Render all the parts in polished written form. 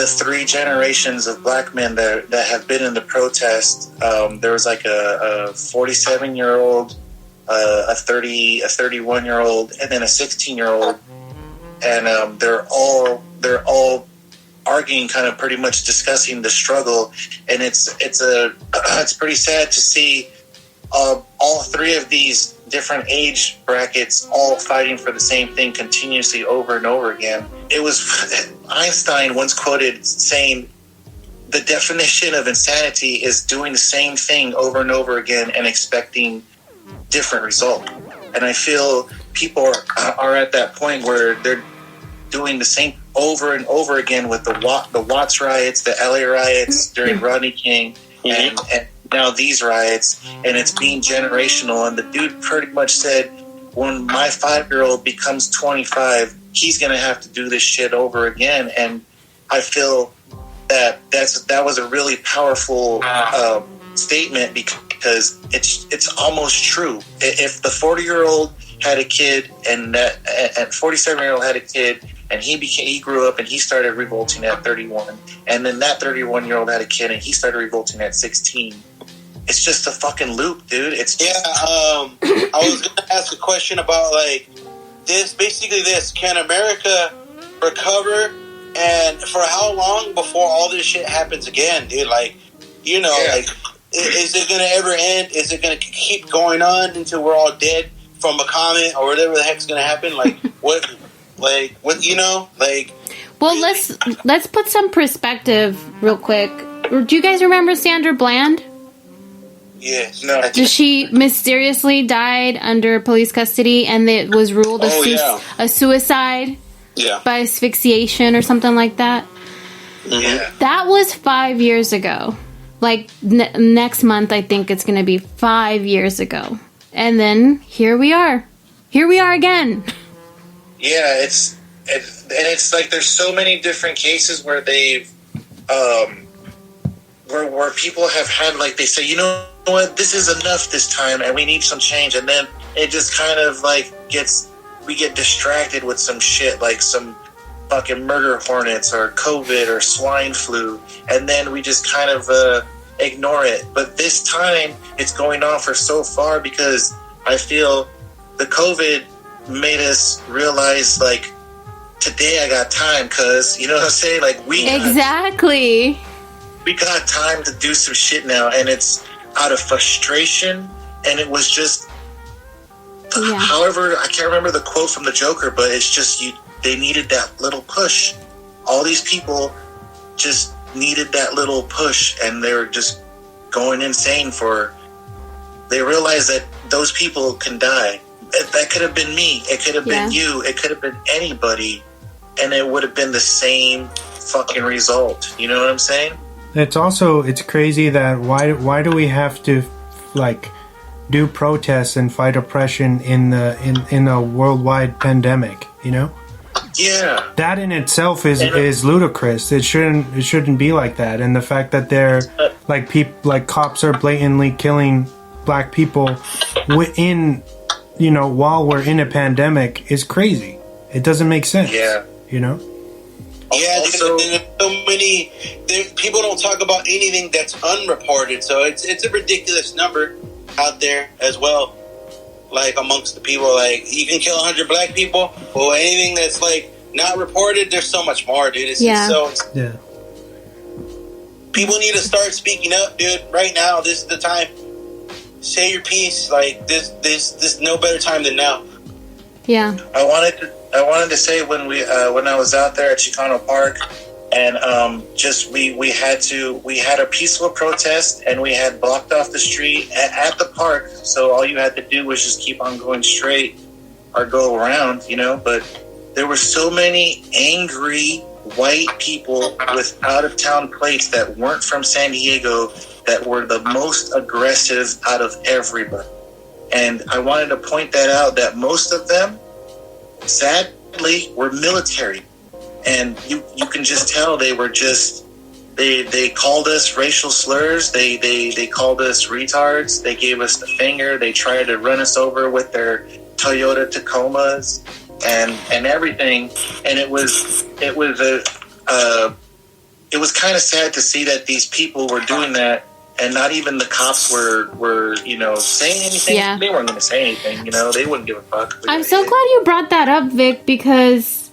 the 3 generations of black men that have been in the protest, there was like a 47-year-old, a 31-year-old, and then a 16-year-old, and they're all arguing, kind of pretty much discussing the struggle, and it's pretty sad to see all 3 of these different age brackets all fighting for the same thing continuously over and over again. It was Einstein once quoted saying, the definition of insanity is doing the same thing over and over again and expecting different result. And I feel people are at that point where they're doing the same over and over again with the Watts riots, the LA riots during Rodney King, and now these riots, and it's being generational. And the dude pretty much said, when my 5-year-old becomes 25, he's going to have to do this shit over again. And I feel that was a really powerful statement, because it's almost true. If the 40-year-old had a kid and 47-year-old had a kid, and he grew up and he started revolting at 31, and then that 31-year-old had a kid and he started revolting at 16. It's just a fucking loop, dude. It's just I was going to ask a question about like this. Basically, can America recover, and for how long before all this shit happens again, dude? Like, like, is it going to ever end? Is it going to keep going on until we're all dead from a comet or whatever the heck's going to happen? Like, what? Like, what, like... Well, let's put some perspective real quick. Do you guys remember Sandra Bland? Yes. No. She mysteriously died under police custody, and it was ruled a suicide by asphyxiation or something like that. Yeah. That was 5 years ago. Like, next month, I think it's going to be 5 years ago. And then, here we are. Here we are again. Yeah, it's like there's so many different cases where they've where people have had, like, they say, you know what, this is enough this time and we need some change, and then it just kind of like we get distracted with some shit like some fucking murder hornets or COVID or swine flu, and then we just kind of ignore it. But this time it's going on for so far, because I feel the COVID made us realize, like, today I got time, cuz, you know what I'm saying? Like, we got time to do some shit now, and it's out of frustration, and it was just however, I can't remember the quote from the Joker, but it's just they needed that little push. All these people just needed that little push, and they were just going insane they realized that those people can die. That could have been me. It could have been you. It could have been anybody. And it would have been the same fucking result. You know what I'm saying? It's crazy that why do we have to, like, do protests and fight oppression in a worldwide pandemic, you know? Yeah. That in itself is ludicrous. It shouldn't be like that. And the fact that they're like cops are blatantly killing black people while we're in a pandemic is crazy. It doesn't make sense. Yeah. You know? Yeah, also, there's so many... people don't talk about anything that's unreported, so it's a ridiculous number out there as well. Like, amongst the people, like, you can kill 100 black people, well, anything that's, like, not reported, there's so much more, dude. It's Yeah. People need to start speaking up, dude. Right now, this is the time. Say your piece. Like, this no better time than now. Yeah. I wanted to say when I was out there at Chicano Park, and we had a peaceful protest, and we had blocked off the street at the park, so all you had to do was just keep on going straight or go around, you know. But there were so many angry white people with out of town plates that weren't from San Diego that were the most aggressive out of everybody. And I wanted to point that out, that most of them, sadly, were military. And you can just tell they were just, they called us racial slurs. They called us retards. They gave us the finger. They tried to run us over with their Toyota Tacomas and everything. And it was it was kind of sad to see that these people were doing that, and not even the cops were saying anything. Yeah. They weren't going to say anything. They wouldn't give a fuck. I'm so glad you brought that up, Vic, because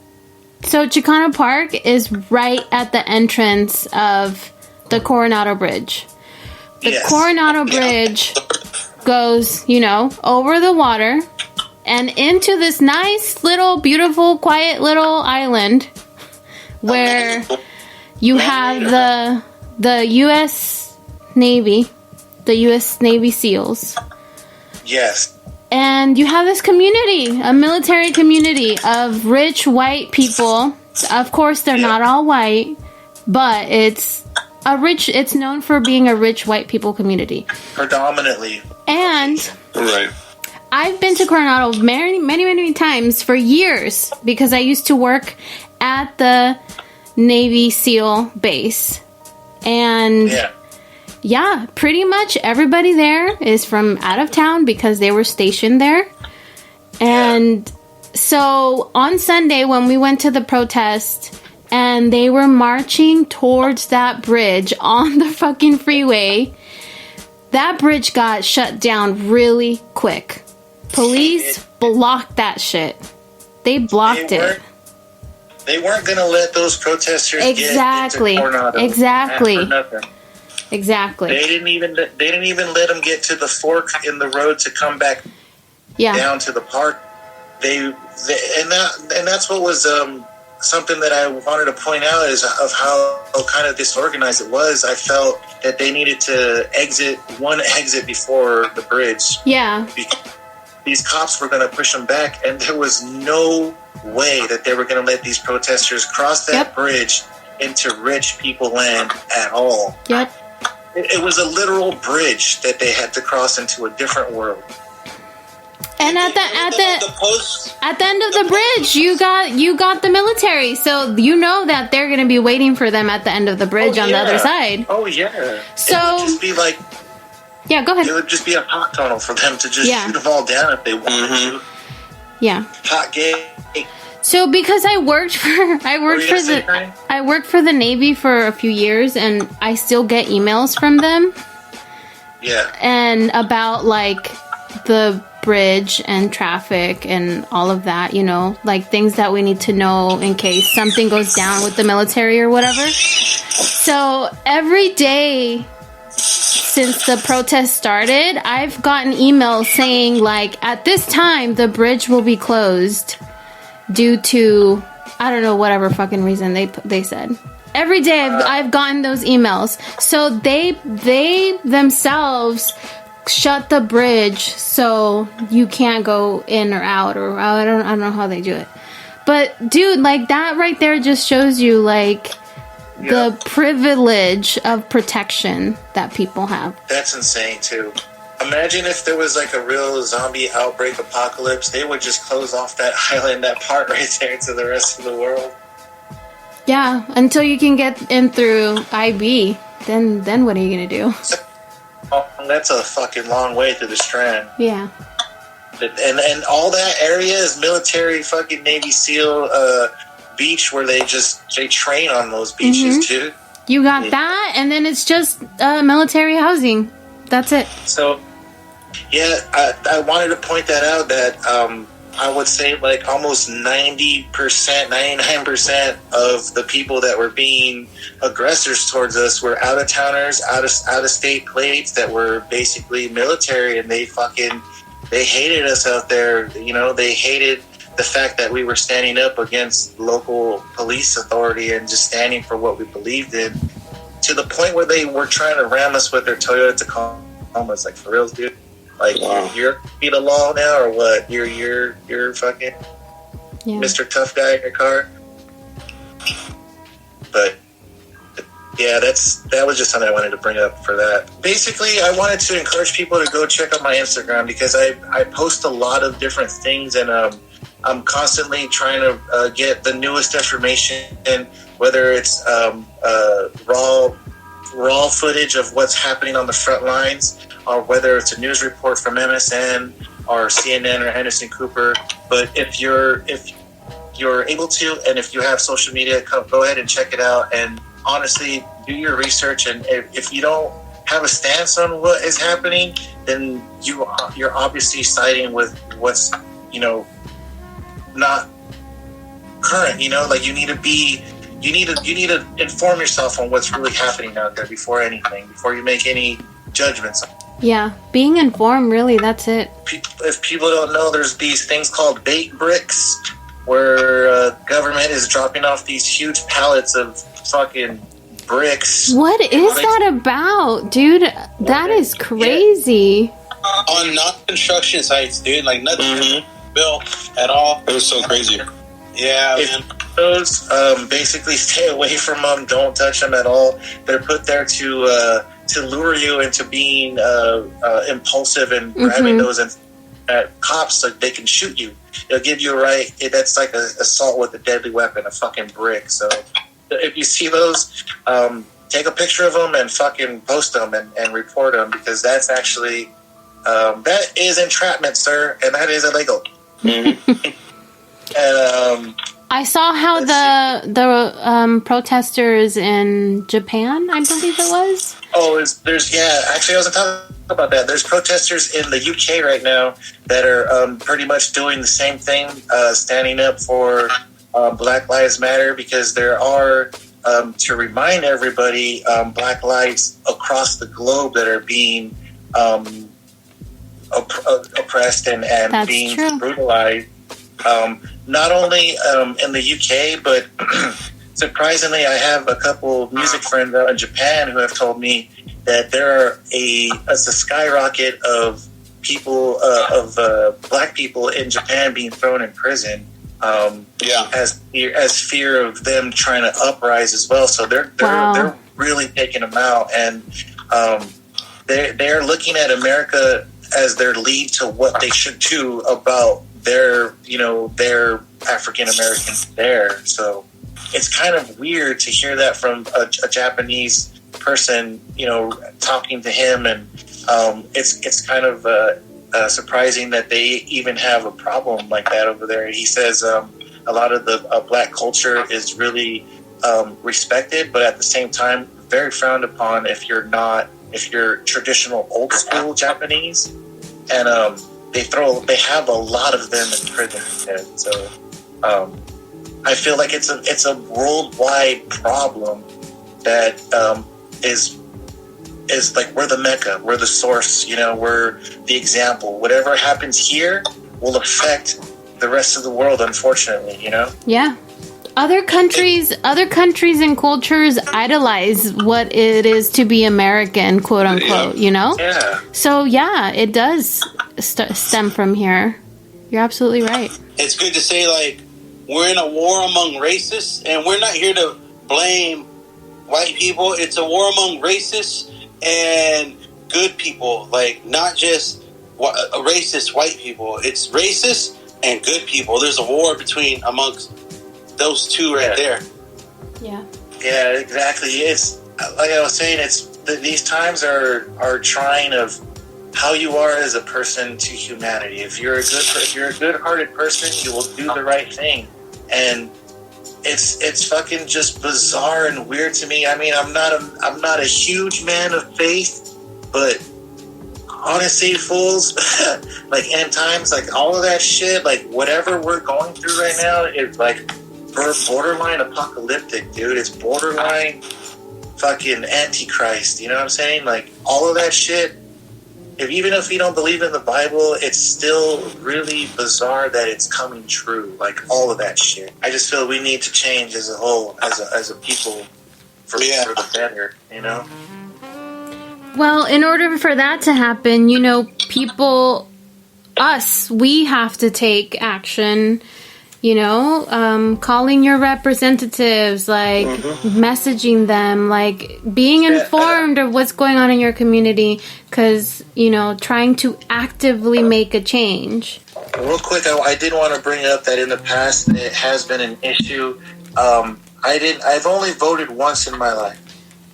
so Chicano Park is right at the entrance of the Coronado Bridge. The Coronado Bridge goes, over the water and into this nice little, beautiful, quiet little island where you have the U.S. Navy, the U.S. Navy SEALs. Yes. And you have this community, a military community of rich white people. Of course, they're not all white, but it's known for being a rich white people community. Predominantly. And Right. I've been to Coronado many, many, many times for years because I used to work at the Navy SEAL base. And yeah, pretty much everybody there is from out of town because they were stationed there. And so on Sunday when we went to the protest and they were marching towards that bridge on the fucking freeway, that bridge got shut down really quick. Police blocked that shit. They blocked it. They weren't going to let those protesters get into Coronado. Exactly. Exactly. They didn't even let them get to the fork in the road to come back down to the park. And that's what was something that I wanted to point out is of how kind of disorganized it was. I felt that they needed to exit before the bridge. Yeah. Because these cops were going to push them back, and there was no way that they were going to let these protesters cross that bridge into rich people land at all. Yep. It was a literal bridge that they had to cross into a different world. And at the end of the bridge, you got the military, so you know that they're going to be waiting for them at the end of the bridge on the other side. Oh yeah. So it would just be like, go ahead. It would just be a hot tunnel for them to just shoot them all down if they wanted to. Yeah. Hot gate. So because I worked for the Navy for a few years, and I still get emails from them. Yeah. And about like the bridge and traffic and all of that, like things that we need to know in case something goes down with the military or whatever. So every day since the protest started, I've gotten emails saying like, at this time the bridge will be closed due to, I don't know, whatever fucking reason they said. Every day I've gotten those emails. So they themselves shut the bridge so you can't go in or out, or I don't know how they do it. But dude, like that right there just shows you like the privilege of protection that people have. That's insane too. Imagine if there was like a real zombie outbreak apocalypse, they would just close off that island, that part right there to the rest of the world. Yeah, until you can get in through IB. Then what are you gonna do? Oh, that's a fucking long way through the Strand. Yeah. And all that area is military fucking Navy SEAL beach where they train on those beaches too. You got that, and then it's just military housing. That's it. So, yeah, I wanted to point that out that I would say like almost 90%, 99% of the people that were being aggressors towards us were out-of-towners, out-of-state plates that were basically military, and they hated us out there. They hated the fact that we were standing up against local police authority and just standing for what we believed in, to the point where they were trying to ram us with their Toyota Tacomas. Like, for reals, dude. Like, you're be the law now, or what? You're fucking Mr. Tough Guy in your car. But yeah, that was just something I wanted to bring up for that. Basically, I wanted to encourage people to go check out my Instagram because I post a lot of different things, and I'm constantly trying to get the newest information, and whether it's raw footage of what's happening on the front lines, or whether it's a news report from MSN or CNN or Anderson Cooper. But if you're able to, and if you have social media, go ahead and check it out. And honestly, do your research. And if you don't have a stance on what is happening, then you're obviously siding with what's, not current. Like you need to inform yourself on what's really happening out there before you make any judgments. Yeah, being informed, really, that's it. If people don't know, there's these things called bait bricks, where government is dropping off these huge pallets of fucking bricks. What is that about, dude? That is crazy. On non-construction sites, dude, like nothing built at all. It was so crazy. Yeah, man. Those basically stay away from them. Don't touch them at all. They're put there to lure you into being impulsive and grabbing those cops so they can shoot you. They'll give you a right. That's like assault with a deadly weapon, a fucking brick. So if you see those, take a picture of them and fucking post them and report them, because that's actually that is entrapment, sir, and that is illegal. And I saw how the protesters in Japan, I believe it was. Oh, actually, I was talking about that. There's protesters in the UK right now that are pretty much doing the same thing, standing up for Black Lives Matter, because there are, to remind everybody, Black lives across the globe that are being oppressed and being brutalized. Not only in the UK, but surprisingly, I have a couple music friends out in Japan who have told me that there are a skyrocket of people, black people in Japan being thrown in prison, as fear of them trying to uprise as well. So they're really taking them out, and they're looking at America as their lead to what they should do about their African Americans there. So it's kind of weird to hear that from a Japanese person, talking to him, and it's kind of surprising that they even have a problem like that over there. He says a lot of the black culture is really respected, but at the same time very frowned upon if you're traditional old school Japanese, and they have a lot of them in prison. And so I feel like it's a worldwide problem that is like, we're the Mecca, we're the source, we're the example. Whatever happens here will affect the rest of the world, unfortunately, Yeah. Other countries and cultures idolize what it is to be American, quote unquote, Yeah. So yeah, it does stem from here. You're absolutely right. It's good to say, like, we're in a war among racists, and we're not here to blame white people. It's a war among racists and good people, like, not just racist white people. It's racist and good people. There's a war amongst those two right there. Yeah. Yeah, exactly. It's like I was saying. These times are trying of how you are as a person to humanity. If you're a good-hearted person, you will do the right thing. And it's fucking just bizarre and weird to me. I mean, I'm not a huge man of faith, but honestly, fools, like end times, like all of that shit, like whatever we're going through right now is like borderline apocalyptic, dude. It's borderline fucking antichrist. You know what I'm saying? Like all of that shit. Even if you don't believe in the Bible, it's still really bizarre that it's coming true. Like all of that shit. I just feel we need to change as a whole, as a people, for the better. Well, in order for that to happen, we have to take action. Calling your representatives, like messaging them, like being informed of what's going on in your community, because, trying to actively make a change. Real quick, I did want to bring up that in the past it has been an issue. I've only voted once in my life,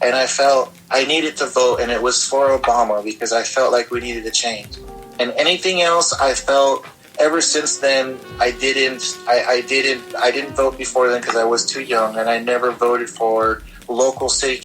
and I felt I needed to vote, and it was for Obama, because I felt like we needed a change. And anything else, I felt ever since then, I didn't vote before then because I was too young, and I never voted for local city